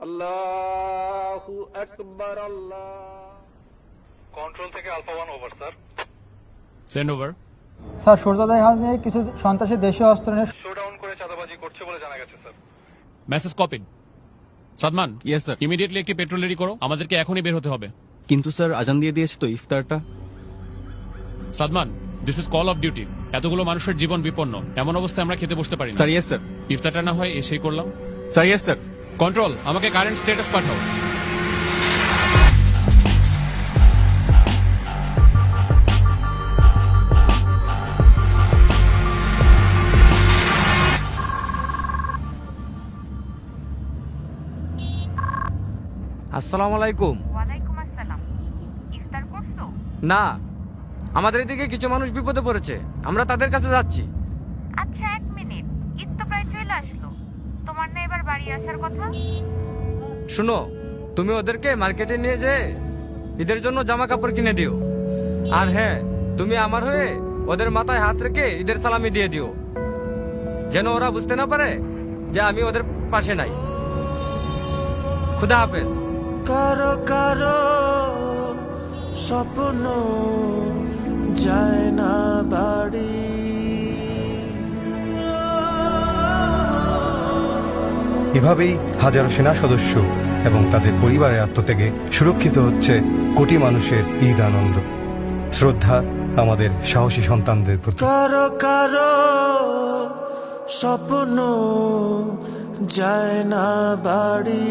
আল্লাহু আকবার। আল্লাহ। কন্ট্রোল থেকে alpha 1 over sir. Send over. Sir সূর্যোদয় হাউসে কিছু সন্ত্রাসী দেশীয় অস্ত্র নিয়ে শোডাউন করে চাঁদাবাজি করছে বলে জানা গেছে sir. Message copied. Sadman, yes sir. Immediately একটি পেট্রোল রেডি করো, আমাদেরকে এখনই বের হতে হবে। কিন্তু স্যার আজান দিয়ে দিয়েছে তো ইফতারটা। Sadman, this is call of duty. এতগুলো মানুষের জীবন বিপন্ন, এমন অবস্থায় আমরা খেতে বসতে পারি না। Sir yes sir. ইফতারটা না হয় এসেই করলাম। Sir yes sir. কন্ট্রোল, আমাকে কারেন্ট স্ট্যাটাস পাঠাও। আসসালামু আলাইকুম। ওয়ালাইকুম আসসালাম। ইফতার করছো? না, আমাদের এদিকে কিছু মানুষ বিপদে পড়েছে, আমরা তাদের কাছে যাচ্ছি। আচ্ছা, 1 মিনিট, ঈদ তো প্রায় চলে আসলো, তোমার না এবার বাড়ি আসার কথা? শুনো, তুমি ওদেরকে মার্কেটে নিয়ে যেয়ে ঈদের জন্য জামা কাপড় কিনে দিও। আর হ্যাঁ, তুমি আমার হয়ে ওদের মাথায় হাত রেখে ঈদের সালামি দিয়ে দিও, যেন ওরা বুঝতে না পারে যে আমি ওদের পাশে নাই। খুদা হাফেজ। কারো কারো স্বপ্ন যায় না বাড়ি, এভাবেই হাজারো সেনা সদস্য এবং তাদের পরিবারের আত্মত্যাগে সুরক্ষিত হচ্ছে কোটি মানুষের ঈদ আনন্দ। শ্রদ্ধা আমাদের সাহসী সন্তানদের প্রতি। কারো কারো স্বপ্ন যায় না বাড়ি।